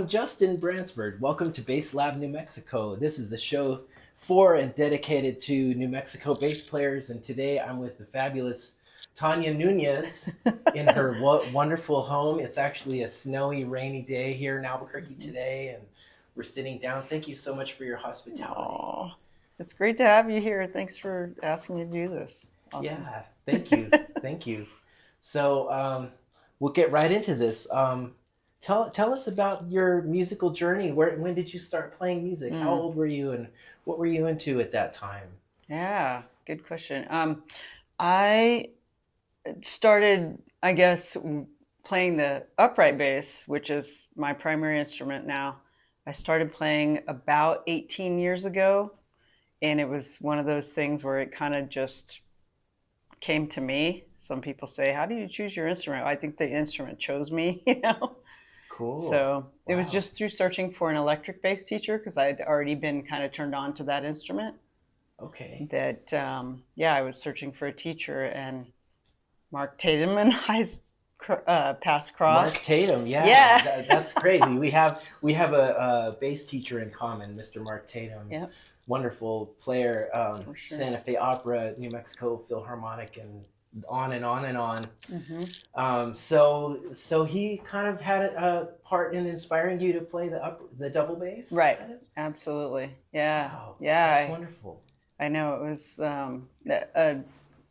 I'm Justin Bransford. Welcome to Bass Lab New Mexico. This is a show for and dedicated to New Mexico bass players, and today I'm with the fabulous Tanya Nuñez in her wonderful home. It's actually a snowy, rainy day here in Albuquerque today, and we're sitting down. Thank you so much for your hospitality. Oh, it's great to have you here. Thanks for asking me to do this. Awesome. Yeah, thank you. Thank you. So we'll get right into this. Tell us about your musical journey. When did you start playing music? How old were you, and what were you into at that time? Yeah, good question. I started, I guess, playing the upright bass, which is my primary instrument now. I started playing about 18 years ago, and it was one of those things where it kind of just came to me. Some people say, "How do you choose your instrument?" I think the instrument chose me, you know. Cool. So it was Wow. just through searching for an electric bass teacher because I'd already been kind of turned on to that instrument Okay. that, yeah, I was searching for a teacher, and Mark Tatum and I paths Mark crossed. Tatum. Yeah, Yeah. that's crazy. We have a bass teacher in common, Mr. Mark Tatum. Yep, Wonderful player. for sure. Santa Fe Opera, New Mexico Philharmonic, and on and on and on. Hmm. So he kind of had a part in inspiring you to play the double bass, Right. kind of. Absolutely. Yeah. Wow, that's Yeah. wonderful. I know it was.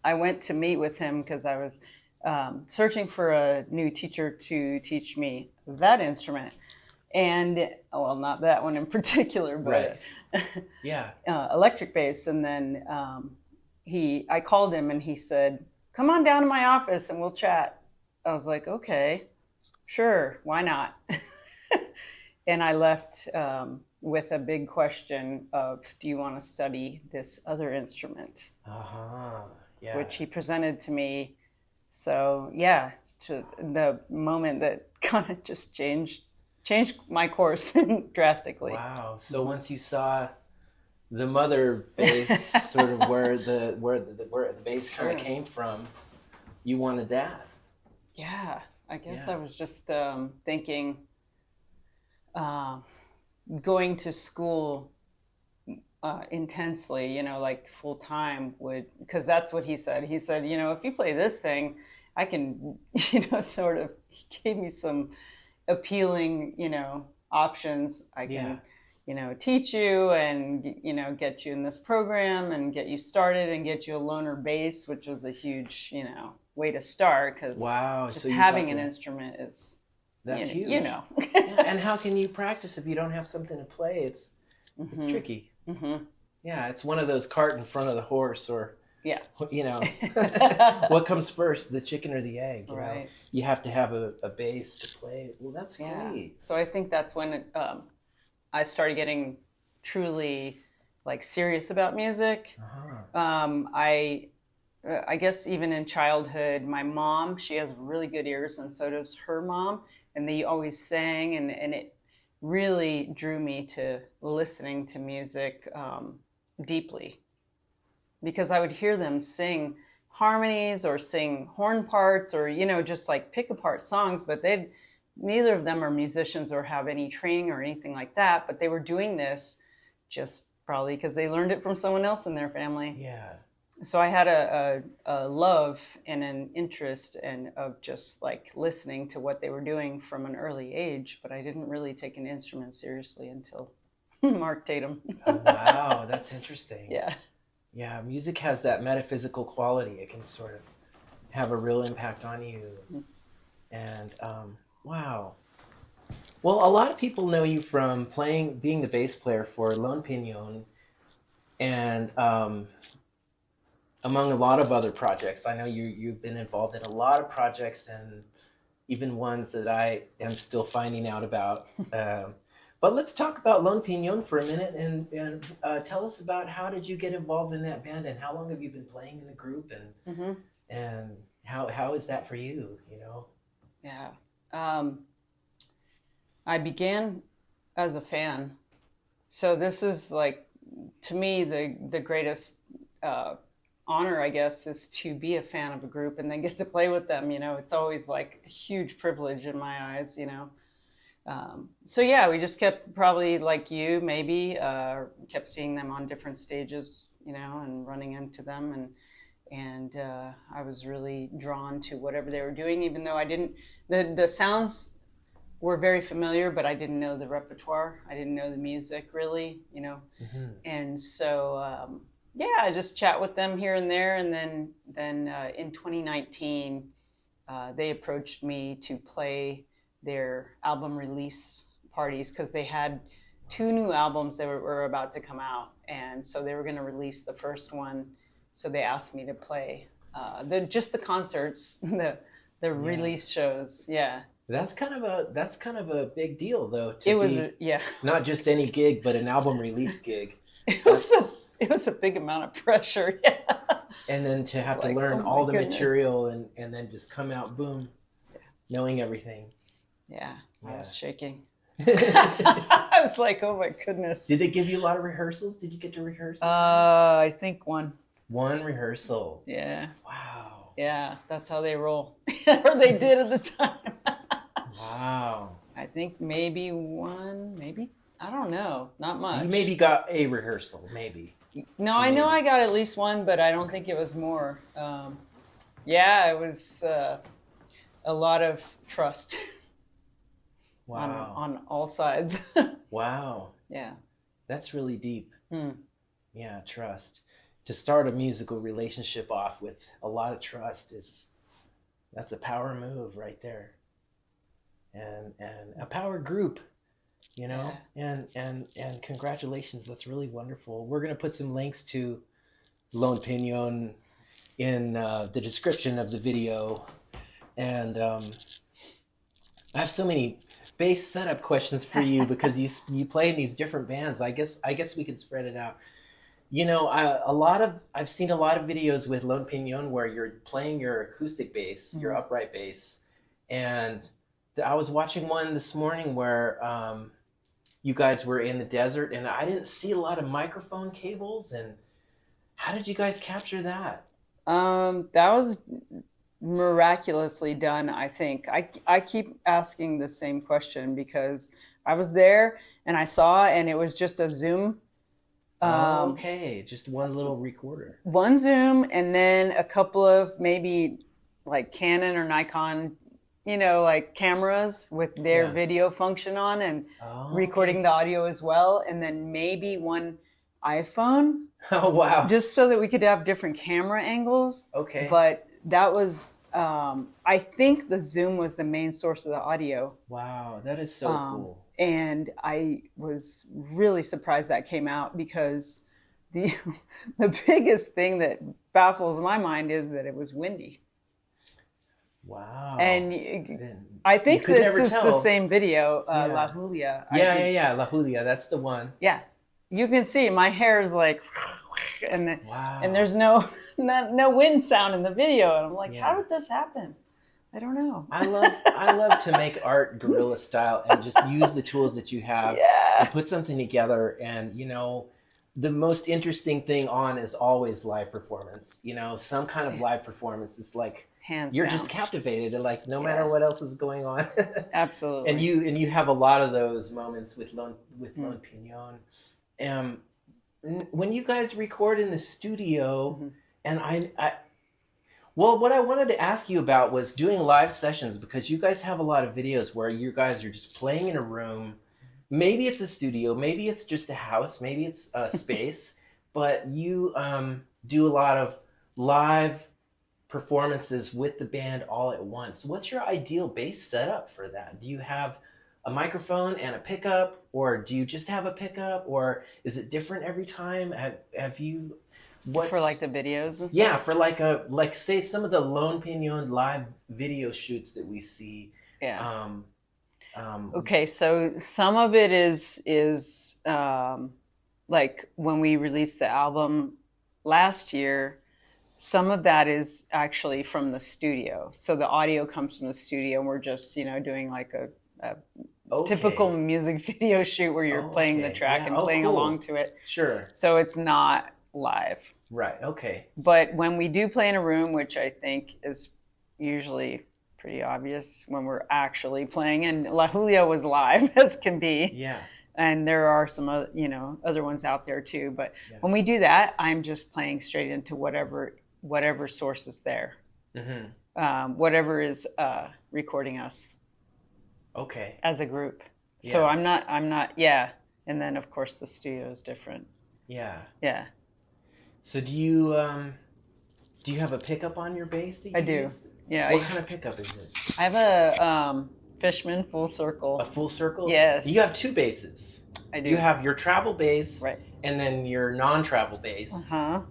I went to meet with him because I was searching for a new teacher to teach me that instrument, and well, not that one in particular, but Right. Yeah. electric bass. And then I called him, and he said, "Come on down to my office, and we'll chat." I was like, "Okay, sure, why not?" And I left with a big question of, do you want to study this other instrument? Uh-huh. Yeah. Which he presented to me. So yeah, to the moment that kind of just changed my course drastically. Wow. So once you saw the mother bass, sort of where the bass kind of Sure. came from, you wanted that. Yeah, I guess Yeah. I was just thinking uh, going to school intensely, like full time would, because that's what he said. He said, if you play this thing, I can, sort of, he gave me some appealing, options. I Yeah. can, teach you and, get you in this program and get you started and get you a loaner bass, which was a huge, way to start because Wow. So just you got having an to. instrument is, That's you huge. know. Yeah. And how can you practice if you don't have something to play? It's Hmm. tricky. Hmm. Yeah, it's one of those cart in front of the horse, or Yeah. you know, what comes first, the chicken or the egg? Right. You have to have a base to play. Well, that's Yeah. great. So I think that's when I started getting truly like serious about music. Uh-huh. I guess even in childhood, my mom, she has really good ears, and so does her mom, and they always sang, and it really drew me to listening to music deeply because I would hear them sing harmonies or sing horn parts or just like pick apart songs, but they neither of them are musicians or have any training or anything like that, but they were doing this just probably because they learned it from someone else in their family. Yeah. So I had a love and an interest of just like listening to what they were doing from an early age, but I didn't really take an instrument seriously until Mark Tatum. Oh, wow, that's interesting. Yeah. Yeah, music has that metaphysical quality. It can sort of have a real impact on you. And wow. Well, a lot of people know you from being the bass player for Lone Pinion, and among a lot of other projects. I know you've been involved in a lot of projects, and even ones that I am still finding out about. But let's talk about Lone Pinion for a minute, and tell us about how did you get involved in that band, and how long have you been playing in the group, Hmm. and how is that for you? You know. Yeah. Um, I began as a fan. So this is like, to me, the greatest uh, honor, I guess, is to be a fan of a group and then get to play with them. It's always like a huge privilege in my eyes. So yeah, we just kept, probably like you, maybe kept seeing them on different stages, and running into them, and I was really drawn to whatever they were doing, even though I didn't. The sounds were very familiar, but I didn't know the repertoire. I didn't know the music really, Mm-hmm. and so yeah, I just chat with them here and there, and then in 2019, they approached me to play their album release parties because they had two new albums that were about to come out, and so they were going to release the first one. So they asked me to play the concerts, the Yeah. release shows. Yeah, That's kind of a big deal though, to it was be yeah. not just any gig, but an album release gig. It was a That's it was a big amount of pressure. Yeah, and then to it's have to like, learn oh my all the goodness. material and then just come out boom, knowing everything. Yeah, I Yeah. was shaking. I was like, oh my goodness. Did they give you a lot of rehearsals? Did you get to rehearse with them? I think one. One rehearsal. Yeah. Wow. Yeah, that's how they roll. Or they did at the time. Wow. I think maybe one, maybe, I don't know, not So you much. maybe got a rehearsal, maybe. No, I know Maybe. I got at least one, but I don't think it was more. Yeah, it was a lot of trust Wow. on all sides. Wow. Yeah. That's really deep. Hmm. Yeah, trust. To start a musical relationship off with a lot of trust that's a power move right there. And a power group, Yeah. and congratulations, that's really wonderful. We're going to put some links to Lone Pinion in the description of the video. And I have so many bass setup questions for you because you play in these different bands. I guess we can spread it out. I've seen a lot of videos with Lone Pinion where you're playing your acoustic bass, your upright bass, and I was watching one this morning where you guys were in the desert, and I didn't see a lot of microphone cables. And how did you guys capture that? That was miraculously done, I think. I keep asking the same question because I was there and I saw, and it was just a Zoom. Okay, just one little recorder. One Zoom, and then a couple of maybe like Canon or Nikon, like cameras with their Yeah. video function on and Oh, recording okay. the audio as well. And then maybe one iPhone Oh, wow. just so that we could have different camera angles. Okay. But that was, I think the Zoom was the main source of the audio. Wow, that is so cool. And I was really surprised that came out because the the biggest thing that baffles my mind is that it was windy. Wow. And I You think could this never is the tell. same video, Yeah. La Julia. Yeah. La Julia, that's the one. Yeah. You can see my hair is like, and Wow. and there's no wind sound in the video, and I'm like, Yeah. how did this happen? I don't know. I love to make art guerrilla style and just use the tools that you have Yeah. and put something together. And the most interesting thing on is always live performance. Some kind of live performance is like Hands you're down. just captivated, and like no Yeah. matter what else is going on. Absolutely. And you have a lot of those moments with Lone Pinion. When you guys record in the studio, and well, what I wanted to ask you about was doing live sessions, because you guys have a lot of videos where you guys are just playing in a room. Maybe it's a studio, maybe it's just a house, maybe it's a space, but you do a lot of live performances with the band all at once. What's your ideal bass setup for that? Do you have a microphone and a pickup, or do you just have a pickup, or is it different every time? Have you For like the videos and stuff? Yeah, for like say some of the Lone Pinion live video shoots that we see. Yeah. Um, Okay, so some of it is like when we released the album last year, some of that is actually from the studio. So the audio comes from the studio, and we're just, doing like a okay. typical music video shoot where you're playing the Okay. track Yeah. and Oh, playing cool. along to it. Sure. So it's not live. Right. Okay. But when we do play in a room, which I think is usually pretty obvious when we're actually playing. And La Julia was live as can be. Yeah. And there are some other ones out there too. But Yeah. when we do that, I'm just playing straight into whatever source is there, whatever is recording us. Okay. As a group. Yeah. So I'm not. Yeah. And then of course the studio is different. Yeah. Yeah. So do you have a pickup on your bass that you I do. use? Yeah. What kind of pickup is it? I have a Fishman full circle. A full circle? Yes. You have two basses. I do. You have your travel bass, right, and then your non-travel bass. Uh-huh.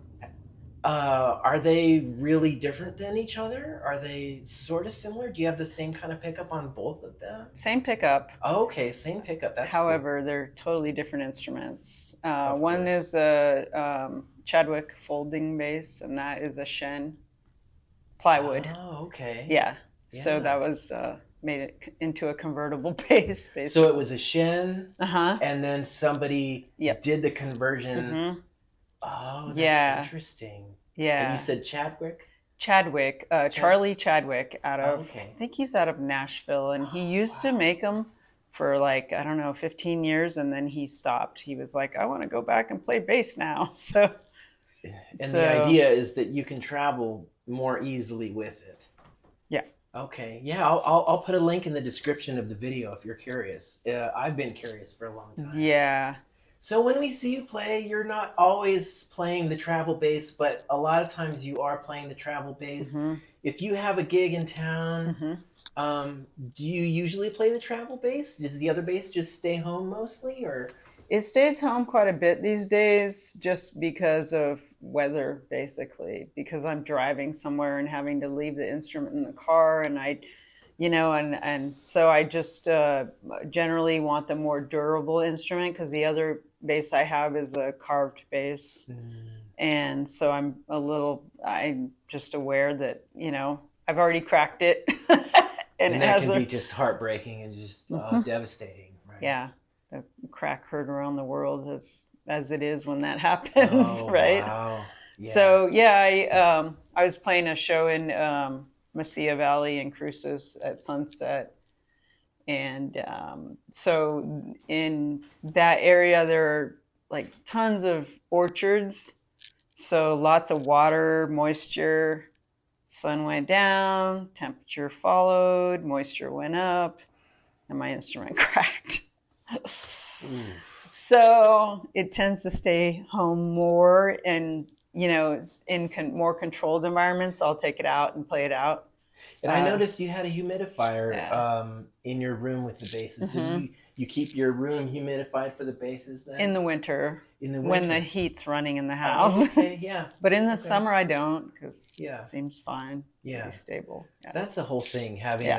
Are they really different than each other? Are they sort of similar? Do you have the same kind of pickup on both of them? Same pickup. Oh, okay, same pickup. That's However, cool. They're totally different instruments. One is the Chadwick folding bass, and that is a Shen plywood. Oh, okay. Yeah. So that was made it into a convertible bass. Basically. So it was a Shen, uh-huh, and then somebody did the conversion. Mm-hmm. Oh, that's interesting. Yeah. And you said Chadwick? Chadwick, Charlie Chadwick out of, I think he's out of Nashville, and he used to make them for 15 years, and then he stopped. He was like, I want to go back and play bass now. So, the idea is that you can travel more easily with it. Yeah. Okay. Yeah, I'll put a link in the description of the video if you're curious. I've been curious for a long time. Yeah. So when we see you play, you're not always playing the travel bass, but a lot of times you are playing the travel bass. Mm-hmm. If you have a gig in town, do you usually play the travel bass? Does the other bass just stay home mostly, or? It stays home quite a bit these days just because of weather, basically, because I'm driving somewhere and having to leave the instrument in the car, and and so I just generally want the more durable instrument, because the other bass I have is a carved bass. And so I'm just aware that, I've already cracked it. and that can be just heartbreaking and just devastating, right? Yeah. The crack heard around the world as it is when that happens, right? Wow. Yeah. So, I was playing a show in Mesilla Valley in Cruces at sunset. And so in that area, there are tons of orchards. So lots of water, moisture, sun went down, temperature followed, moisture went up, and my instrument cracked. So it tends to stay home more, and in more controlled environments, I'll take it out and play it out. And I noticed you had a humidifier in your room with the basses. So you keep your room humidified for the basses then? In the winter. When the heat's running in the house. Oh, okay, yeah. But in the summer I don't, because it seems fine. Yeah. Pretty stable. Yeah. That's the whole thing, having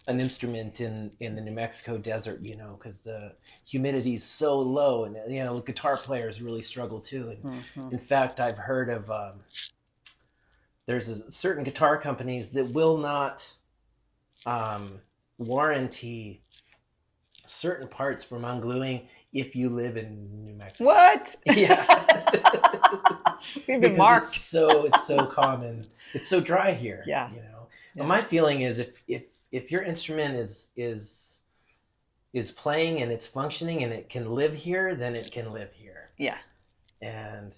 an instrument in the New Mexico desert, because the humidity is so low, and guitar players really struggle too. And in fact, I've heard of there's certain guitar companies that will not warranty certain parts from ungluing if you live in New Mexico. What? Yeah. We've been marked. It's so common. It's so dry here. Yeah. But my feeling is if your instrument is playing and it's functioning and it can live here, then it can live here. Yeah. And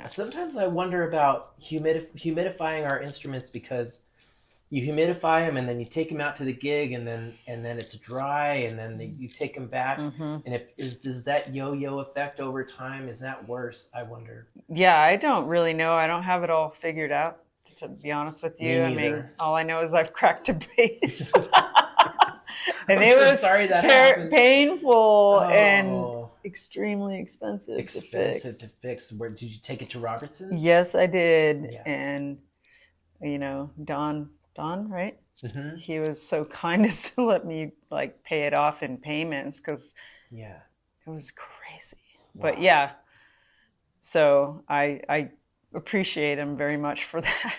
sometimes I wonder about humidifying our instruments, because you humidify them and then you take them out to the gig and then it's dry, and then you take them back. And does that yo-yo effect over time? Is that worse? I wonder. Yeah, I don't really know. I don't have it all figured out, to be honest with you. Me neither. I mean, all I know is I've cracked a bass. And I'm it so was sorry that happened. Painful and extremely expensive to fix. Where did you take it to Robertson's? Yes, I did. Yeah. And Don, right? He was so kind as to let me pay it off in payments, because it was crazy. Wow. But so I appreciate him very much for that,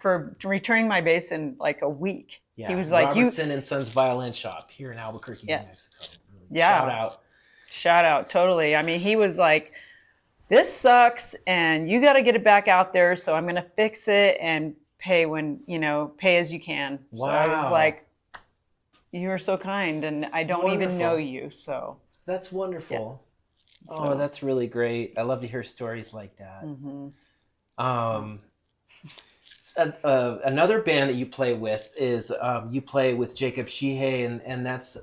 for returning my bass in a week. Yeah. He was like, Robertson and Sons Violin Shop here in Albuquerque, New Mexico. Yeah. Shout out, totally. I mean, he was like, this sucks and you got to get it back out there, so I'm going to fix it. And pay when, pay as you can. So I was Wow. like, you are so kind, and I don't even know Wonderful. you. So, That's yeah. wonderful. Oh, So, that's really great. I love to hear stories like that. hmm Um, Another band that you play with is you play with Jacob Shi, and that's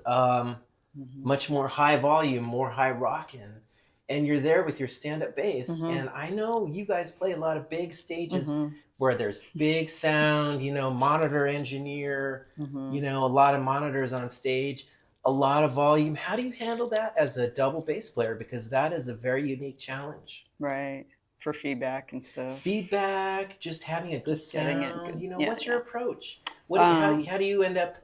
hmm much more high volume, more high rockin'. And you're there with your stand-up bass. hmm And I know you guys play a lot of big stages hmm where there's big sound, monitor engineer, hmm a lot of monitors on stage, a lot of volume. How do you handle that as a double bass player? Because that is a very unique challenge. right, for feedback and stuff. Feedback, just having a good Just getting it sound. good. Yeah, What's your yeah. approach? Um, How do you end up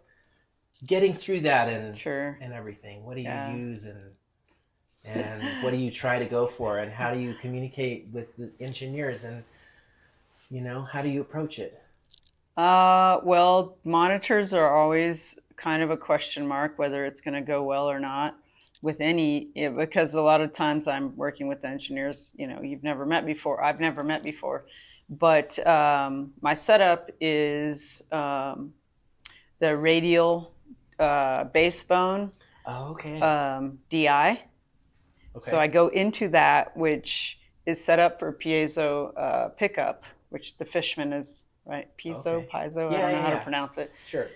getting through that sure. and everything? What do you Yeah. use and what do you try to go for, and how do you communicate with the engineers, and how do you approach it? Well, monitors are always kind of a question mark whether it's going to go well or not with because a lot of times I'm working with engineers, you've never met before. I've never met before. But my setup is the radial bass bone Oh, okay. DI. So Okay. I go into that, which is set up for piezo pickup, which the Fishman is, right? Okay. Piezo, I Yeah, don't know yeah, how to yeah. pronounce it. Sure.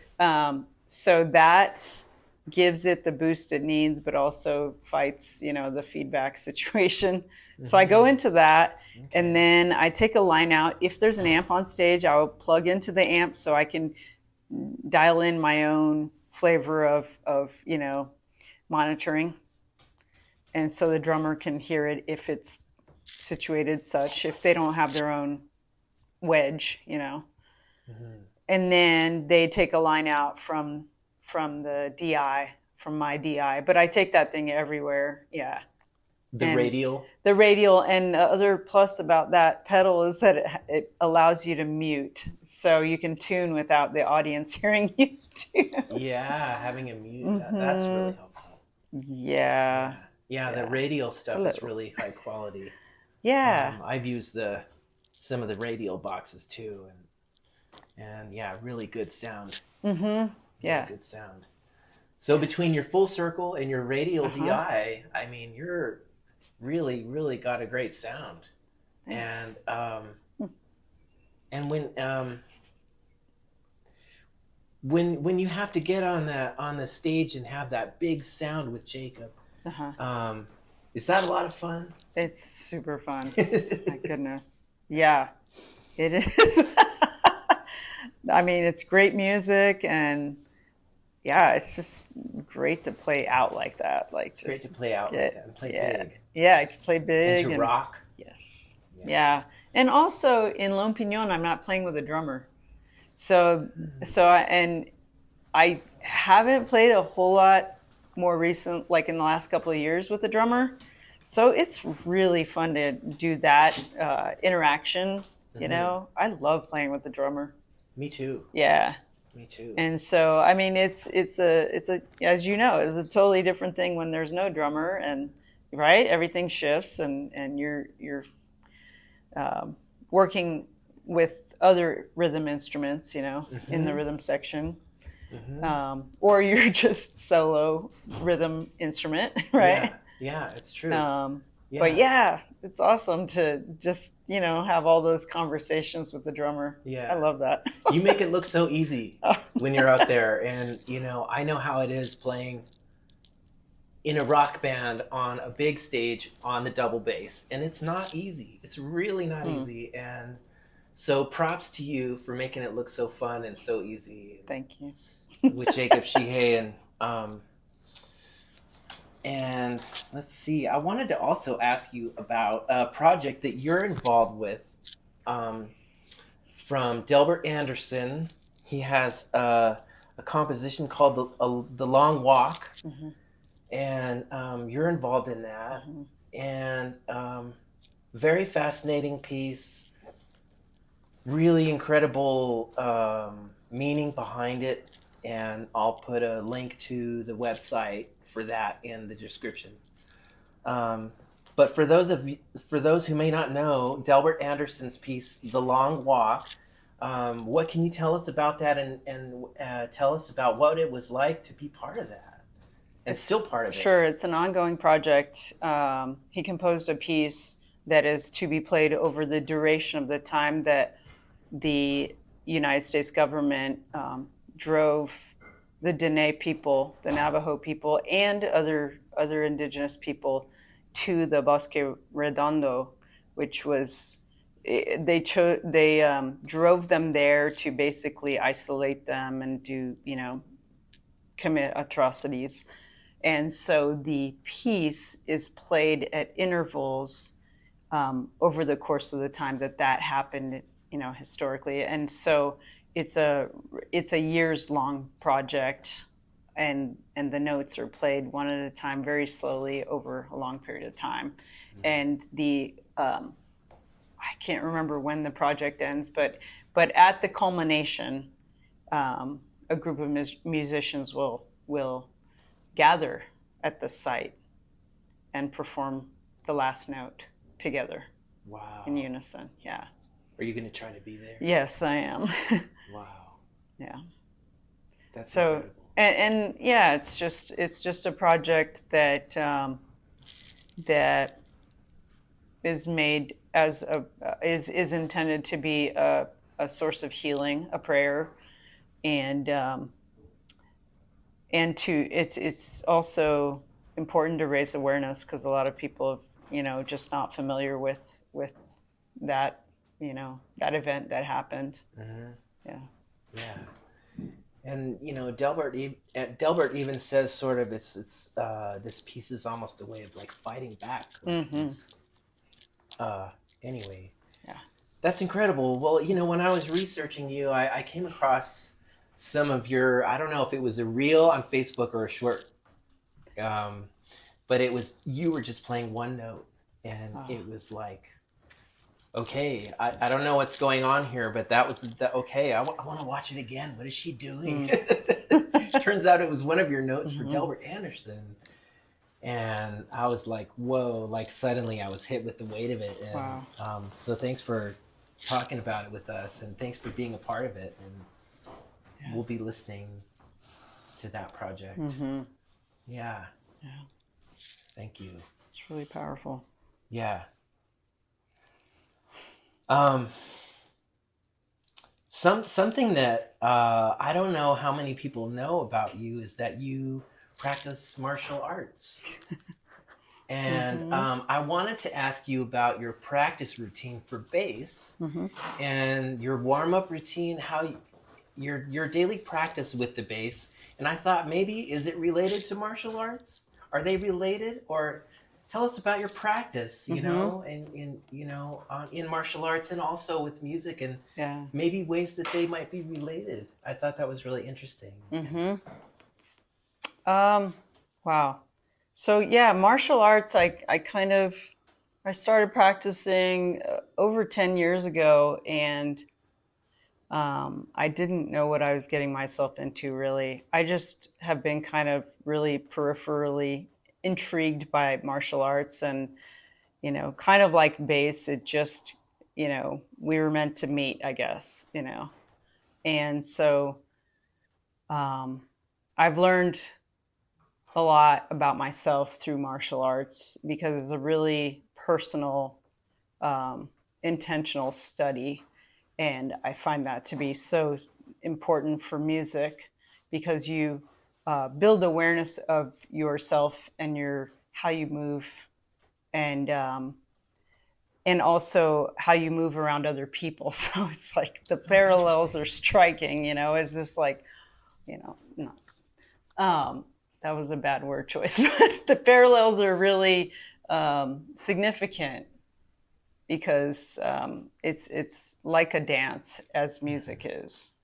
So that gives it the boost it needs, but also fights, the feedback situation. So I go Mm-hmm. into that, and Okay. then I take a line out. If there's an amp on stage, I'll plug into the amp so I can dial in my own flavor of monitoring, and so the drummer can hear it if it's situated such, if they don't have their own wedge. Mm-hmm. And then they take a line out from the DI, from my DI, but I take that thing everywhere. Yeah. The And radial. the radial, and the other plus about that pedal is that it allows you to mute, so you can tune without the audience hearing you too. Yeah, having a mute, that's really hmm helpful. Yeah. Yeah. Yeah, the Yeah. radial stuff is Hello. really high quality. Yeah. I've used the some of the radial boxes too, and yeah, really good sound. Really Yeah. good sound. So between your full circle and your radial Uh-huh. DI, I mean, you're really, really got a great sound. And Thanks. and when you have to get on the stage and have that big sound with Jacob, Uh-huh. um, is that a lot of fun? It's super fun. My goodness. Yeah, it is. I mean, it's great music, and yeah, it's just great to play out like that. Like, It's great to just play out like get, that and play yeah. big Yeah, I can play and to big, and rock. yes. Yeah. Yeah. And also in Lone Pignon, I'm not playing with a drummer. So, and I haven't played a whole lot more recent, like in the last couple of years with the drummer. So it's really fun to do that interaction. Mm-hmm. I love playing with the drummer. Me too. Yeah, Me too. and so I mean, it's a as you know, it's a totally different thing when there's no drummer, and right, everything shifts, and you're working with other rhythm instruments, in the Mm-hmm. rhythm section. Mm-hmm. Or you're just solo rhythm instrument, Yeah. right? Yeah. It's true. But Yeah. yeah, it's awesome to just have all those conversations with the drummer. I Yeah. love that. You make it look so easy when you're out there, and I know how it is playing in a rock band on a big stage on the double bass, and it's not easy. It's really not Hmm, easy, and so props to you for making it look so fun and so easy thank you. with Jacob Shihei. And let's see, I wanted to also ask you about a project that you're involved with, um, from Delbert Anderson. He has a composition called the Long Walk, hmm and you're involved in that. hmm And very fascinating piece, really incredible meaning behind it. And I'll put a link to the website for that in the description. Um, but for those who may not know, Delbert Anderson's piece, "The Long Walk," What can you tell us about that, and tell us about what it was like to be part of that, and still part of it? Sure, it's an ongoing project. He composed a piece that is to be played over the duration of the time that the United States government drove the Dene people, the Navajo people, and other indigenous people to the Bosque Redondo, which was they drove them there to basically isolate them and do commit atrocities. And so the piece is played at intervals over the course of the time that happened, historically. And so it's a years long project, and the notes are played one at a time, very slowly over a long period of time. And the I can't remember when the project ends, but at the culmination, a group of musicians will gather at the site and perform the last note together. Wow. In unison. Yeah. Are you going to try to be there? Yes, I am. Wow. Yeah. That's so incredible. and yeah, it's just a project that that is made as is intended to be a source of healing, a prayer, and it's also important to raise awareness, because a lot of people have just not familiar with that that event that happened. Mm-hmm. Yeah. Yeah. And Delbert even says sort of it's this piece is almost a way of like fighting back. Like anyway. Yeah. That's incredible. Well, when I was researching you, I came across some of your, I don't know if it was a reel on Facebook or a short, but you were just playing one note, and it was like, okay, I don't know what's going on here, but that was okay. I want to watch it again. What is she doing? Turns out it was one of your notes for Delbert Anderson. And I was like, whoa, like suddenly I was hit with the weight of it. And, Wow. So thanks for talking about it with us, and thanks for being a part of it. And we'll be listening to that project. Yeah. Yeah. Thank you. It's really powerful. Yeah. Something that I don't know how many people know about you is that you practice martial arts. And I wanted to ask you about your practice routine for bass and your warm-up routine, how your daily practice with the bass. And I thought, maybe, is it related to martial arts? Are they related? Or tell us about your practice, and in martial arts, and also with music, and maybe ways that they might be related. I thought that was really interesting. Wow. So yeah, martial arts, I started practicing over 10 years ago, and I didn't know what I was getting myself into, really. I just have been kind of really peripherally intrigued by martial arts, and kind of like bass, it just we were meant to meet, I guess. And so I've learned a lot about myself through martial arts, because it's a really personal, intentional study. And I find that to be so important for music, because you build awareness of yourself and how you move, and also how you move around other people. So it's like the parallels are striking. It's just like, no. That was a bad word choice, but the parallels are really significant, because it's like a dance, as music is,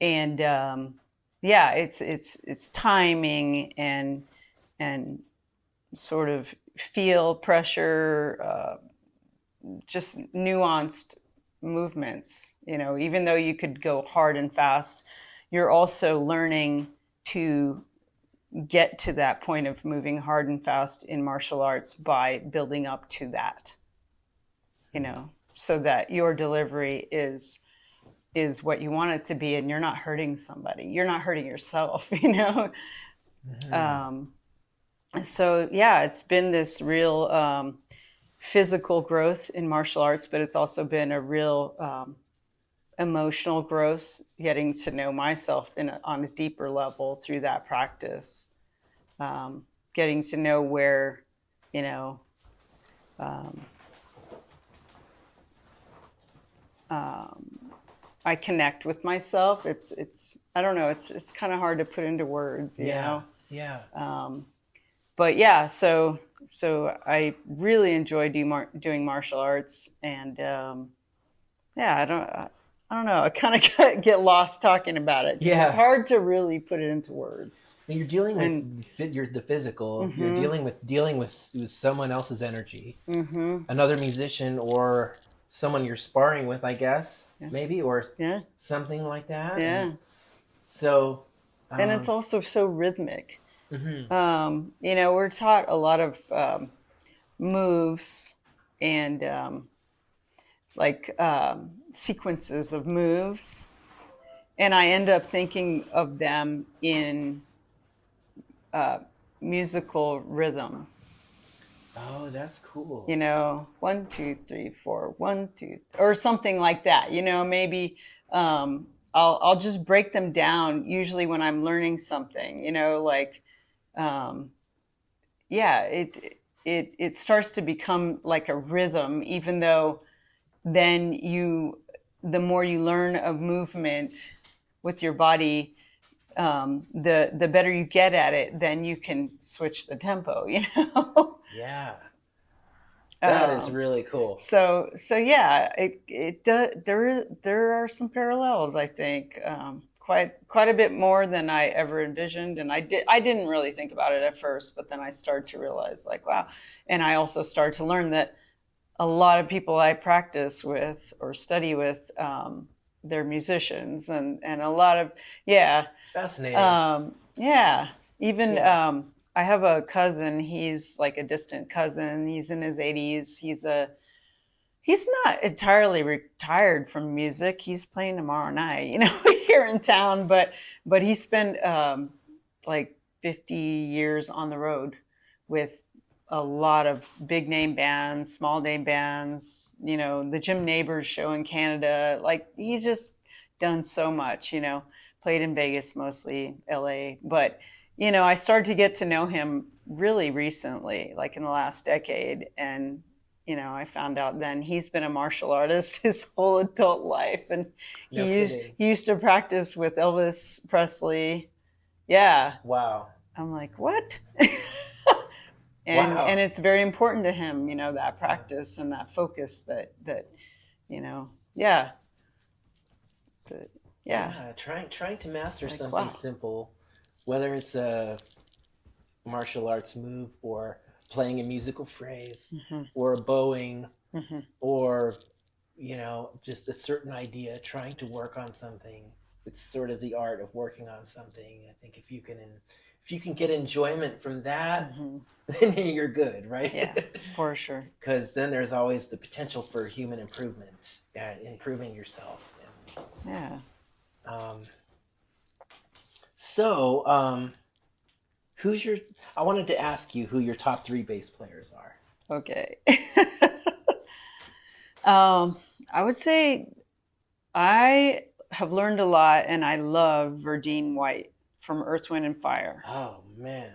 it's timing and sort of feel pressure, just nuanced movements. Even though you could go hard and fast, you're also learning to get to that point of moving hard and fast in martial arts by building up to that. so that your delivery is what you want it to be, and you're not hurting somebody, you're not hurting yourself, you know. So yeah, it's been this real physical growth in martial arts, but it's also been a real emotional growth, getting to know myself on a deeper level through that practice, getting to know where, you know, I connect with myself. It's I don't know. It's kind of hard to put into words, you know. Yeah. But yeah, so I really enjoy doing martial arts, and yeah, I don't know. I kind of get lost talking about it. Yeah. It's hard to really put it into words. You're dealing with the physical. You're dealing with someone else's energy, another musician, or someone you're sparring with, I guess, maybe, or something like that. Yeah. And so, and it's also so rhythmic. You know, we're taught a lot of moves and sequences of moves, and I end up thinking of them in musical rhythms. Oh, that's cool. You know, 1, 2, 3, 4, 1, 2, or something like that. You know, maybe I'll just break them down. Usually when I'm learning something, you know, like yeah, it starts to become like a rhythm. Even though then the more you learn of movement with your body, the better you get at it, then you can switch the tempo, you know. Yeah, that is really cool. So yeah, it does. There are some parallels, I think, quite a bit more than I ever envisioned, and I didn't really think about it at first, but then I started to realize, like, wow. And I also started to learn that a lot of people I practice with or study with, they're musicians, and a lot of fascinating. Even I have a cousin. He's like a distant cousin. He's in his 80s. He's not entirely retired from music. He's playing tomorrow night, you know, here in town. But he spent like 50 years on the road with a lot of big name bands, small name bands, you know, the Jim Neighbors show in Canada. Like, he's just done so much, you know, played in Vegas, mostly LA. But, you know, I started to get to know him really recently, like in the last decade. And, you know, I found out then he's been a martial artist his whole adult life. And he used to practice with Elvis Presley. Yeah. Wow. I'm like, what? And it's very important to him, you know, that practice and that focus that you know, trying to master something simple, whether it's a martial arts move or playing a musical phrase or a bowing or, you know, just a certain idea, trying to work on something. It's sort of the art of working on something. I think if you can get enjoyment from that, then you're good, right? Yeah, for sure. Because then there's always the potential for human improvement, improving yourself. Yeah. I wanted to ask you who your top 3 bass players are. Okay. I would say I have learned a lot, and I love Verdine White from Earth, Wind, and Fire. Oh, man.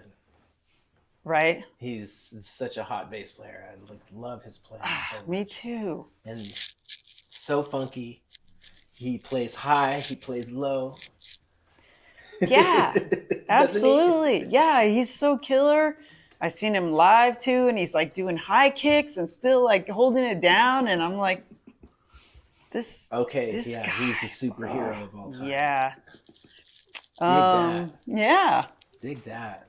Right? He's such a hot bass player. I love his playing so much. Me too. And so funky. He plays high, he plays low. Yeah, absolutely. Yeah, he's so killer. I've seen him live too, and he's like doing high kicks and still like holding it down. And I'm like, this guy, he's a superhero of all time. Yeah. Dig that. Yeah. Dig that.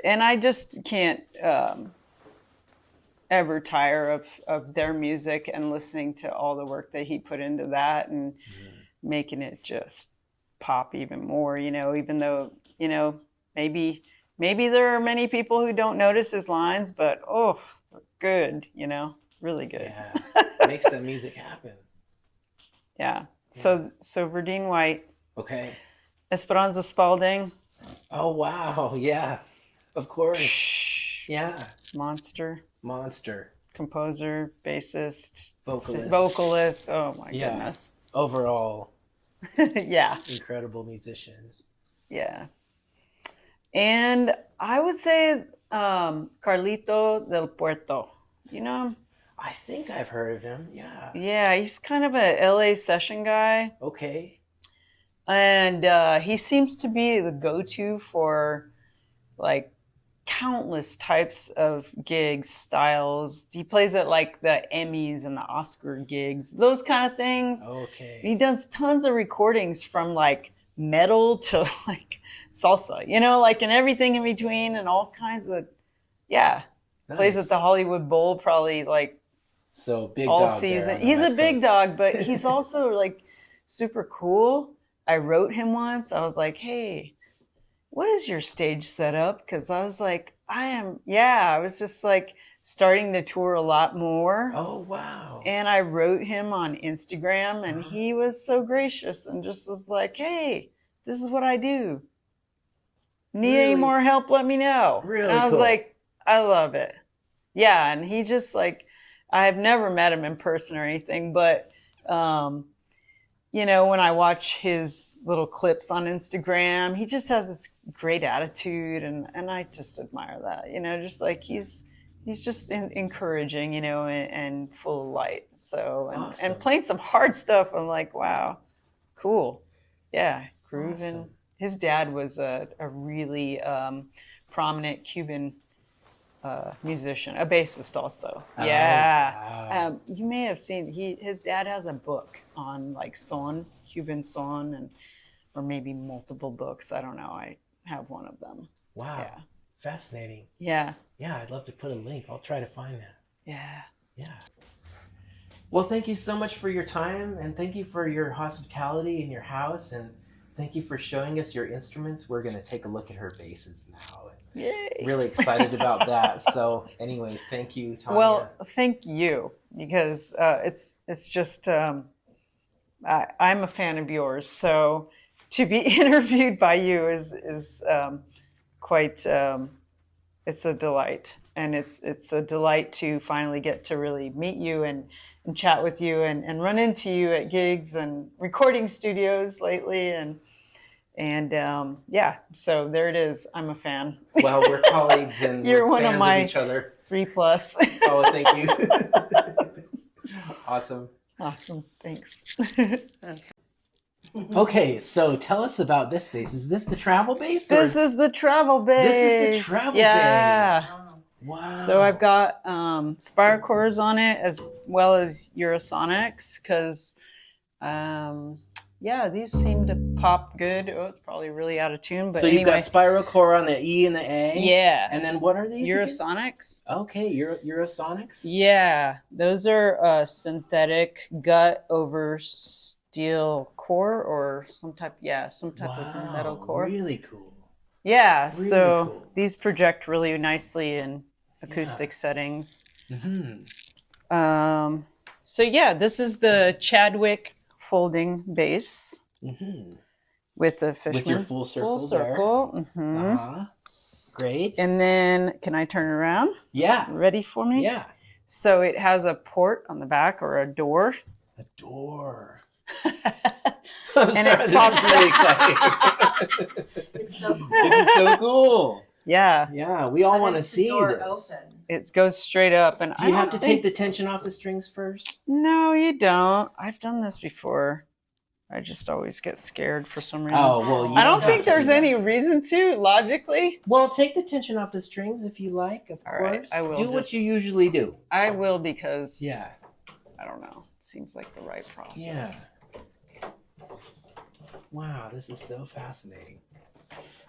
And I just can't ever tire of their music and listening to all the work that he put into that and making it just pop even more, you know, even though, you know, maybe there are many people who don't notice his lines, but they're good, you know, really good. makes that music happen. Yeah. So Verdine White. Okay. Esperanza Spalding. Oh, wow. Yeah. Of course. Yeah. Monster. Composer. Bassist. Vocalist. Oh, my goodness. Overall. Yeah. Incredible musician. Yeah. And I would say Carlito del Puerto. You know him? I think I've heard of him. Yeah. Yeah, he's kind of a LA session guy. Okay. And he seems to be the go-to for like countless types of gigs, styles. He plays at like the Emmys and the Oscar gigs, those kind of things. Okay. He does tons of recordings from like metal to like salsa, you know, like and everything in between and all kinds of, yeah. Nice. Plays at the Hollywood Bowl probably like so big all dog season. He's a big dog, but he's also like super cool. I wrote him once. I was like, hey, what is your stage setup? Because I was like, I was just like starting to tour a lot more. Oh, wow. And I wrote him on Instagram and he was so gracious and just was like, hey, this is what I do. Need any more help? Let me know. Really and I was like, I love it. Yeah. And he just like, I've never met him in person or anything, but, you know, when I watch his little clips on Instagram, he just has this great attitude and I just admire that, you know, just like he's just encouraging, you know, and full of light. So, and playing some hard stuff. I'm like, wow, cool. Yeah. Grooving. Awesome. His dad was a really prominent Cuban musician, a bassist also. Yeah. Wow. You may have seen his dad has a book on like son, Cuban son, or maybe multiple books. I don't know. I have one of them. Wow. Yeah. Fascinating. Yeah. Yeah, I'd love to put a link. I'll try to find that. Yeah. Yeah. Well, thank you so much for your time and thank you for your hospitality in your house and thank you for showing us your instruments. We're going to take a look at her basses now. Yay. Really excited about that. So anyways, thank you, Tanya. Well, thank you because it's just I'm a fan of yours. So to be interviewed by you is quite it's a delight. And it's a delight to finally get to really meet you and chat with you and run into you at gigs and recording studios lately and yeah, so there it is. I'm a fan. Well, we're colleagues and you're we're one fans of my each other. 3+. Oh, thank you. Awesome. Thanks. Okay, so tell us about this bass. Is this the travel bass? This is the travel bass. This is the travel bass. Wow. So I've got Spire cores on it as well as Eurosonics because yeah, these seem to pop good. Oh, it's probably really out of tune. But so anyway. You've got spiral core on the E and the A. Yeah. And then what are these? Eurosonics. Again? Okay, Eurosonics. Yeah, those are synthetic gut over steel core or some type of metal core. Really cool. Yeah, really so cool. These project really nicely in acoustic settings. Mm-hmm. So yeah, this is the Chadwick folding bass with the Fishman. With your full circle. Mm-hmm. Great. And then, can I turn around? Yeah. Ready for me? Yeah. So it has a port on the back or a door. A door. And it pops really exciting. It's so cool. This is so cool. Yeah. Yeah, we all want to see this. Open? It goes straight up. And Do you have to take the tension off the strings first? No, you don't. I've done this before. I just always get scared for some reason. Oh, well, I don't think there's any reason to, logically. Well, take the tension off the strings if you like, of course. Right, I will. Do what you usually do. I will because, yeah, I don't know. It seems like the right process. Yeah. Wow, this is so fascinating.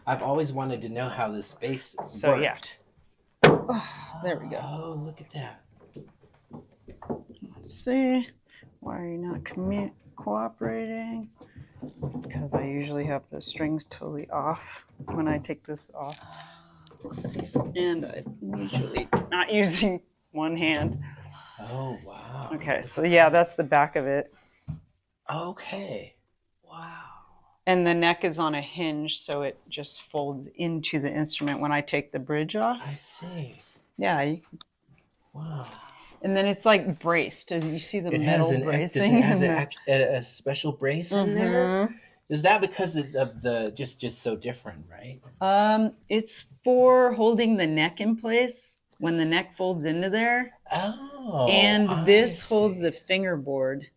I've always wanted to know how this bass worked. Yeah. Oh, there we go. Oh, look at that. Let's see. Why are you not cooperating? Because I usually have the strings totally off when I take this off. Let's see. And I'm usually not using one hand. Oh, wow. Okay, so yeah, that's the back of it. Okay. Wow. And the neck is on a hinge, so it just folds into the instrument when I take the bridge off. I see. Yeah, Wow. and then it's like braced. Does you see the It has metal bracing? it has a special brace in there? Is that because of the just so different, right? It's for holding the neck in place when the neck folds into there. Oh. And this holds the fingerboard.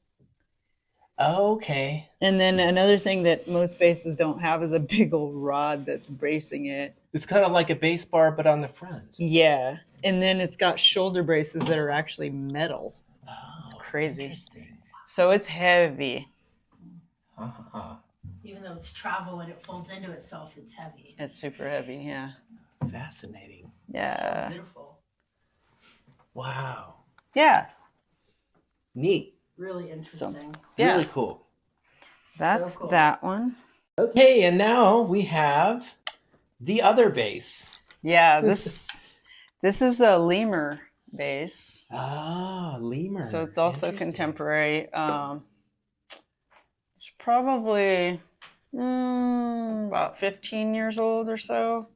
Okay. And then another thing that most basses don't have is a big old rod that's bracing it. It's kind of like a bass bar, but on the front. Yeah. And then it's got shoulder braces that are actually metal. Oh, it's crazy. Interesting. So it's heavy. Uh-huh. Even though it's travel and it folds into itself, it's heavy. It's super heavy, yeah. Fascinating. Yeah. So beautiful. Wow. Yeah. Neat. Really interesting. Yeah. Really cool. That's So cool. that one. Okay, and now we have the other bass. Yeah, this is a lemur bass. Ah, lemur. So it's also Interesting. contemporary. It's probably about 15 years old or so.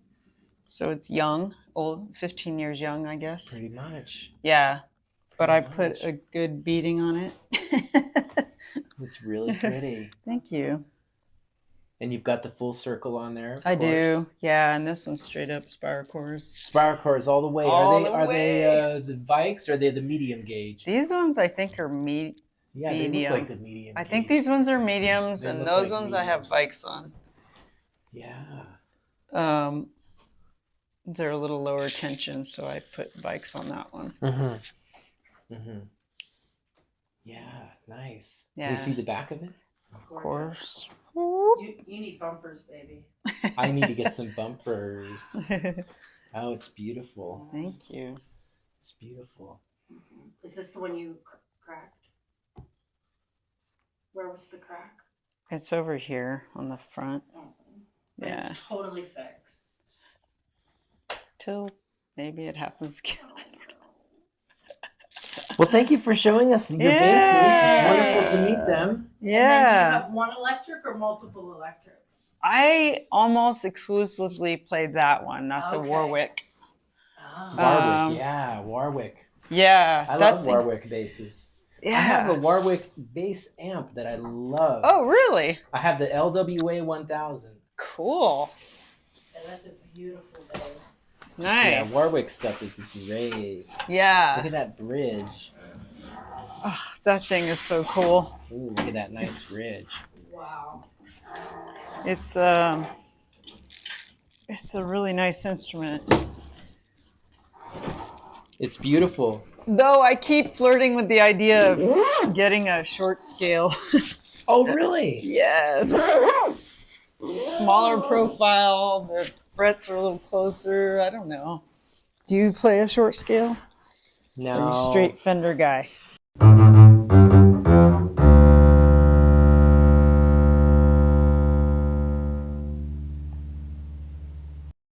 So it's young, old, 15 years young, I guess. Pretty much. Yeah, but I Pretty put much. a good beating on it. It's really pretty. Thank you. And you've got the full circle on there. Of I course. do. Yeah, and this one's straight up spiral chords. Spiral chords all the way. All the are way. they the Vikes or are they the medium gauge? These ones I think are Yeah, they look medium. like the medium. I think gauge. these ones are mediums, They and look those like ones I have mediums. Vikes on. Yeah. They're a little lower tension, so I put Vikes on that one. Mm-hmm. Mm-hmm. Yeah, nice. Yeah. Can we see the back of it? Of course. You need bumpers, baby. I need to get some bumpers. Oh, it's beautiful. Thank you. It's beautiful. Is this the one you cracked? Where was the crack? It's over here on the front. Oh. But Yeah. It's totally fixed. Till maybe it happens again. Well, thank you for showing us your Yay! basses. It's wonderful to meet them. And then you Yeah. have one electric or multiple electrics? I almost exclusively played that one. That's a Okay. Warwick. Oh. Warwick, yeah, Warwick. Yeah. I that love thing- Warwick basses. Yeah. I have a Warwick bass amp that I love. Oh, really? I have the LWA 1000. Cool. And that's a beautiful bass. Nice. Yeah, Warwick stuff is great. Yeah. Look at that bridge. Oh, that thing is so cool. Ooh, look at that nice bridge. Wow. It's a really nice instrument. It's beautiful. Though I keep flirting with the idea of getting a short scale. Oh, really? Yes. Smaller profile, the frets are a little closer. I don't know. Do you play a short scale? Or are No. you straight Fender guy?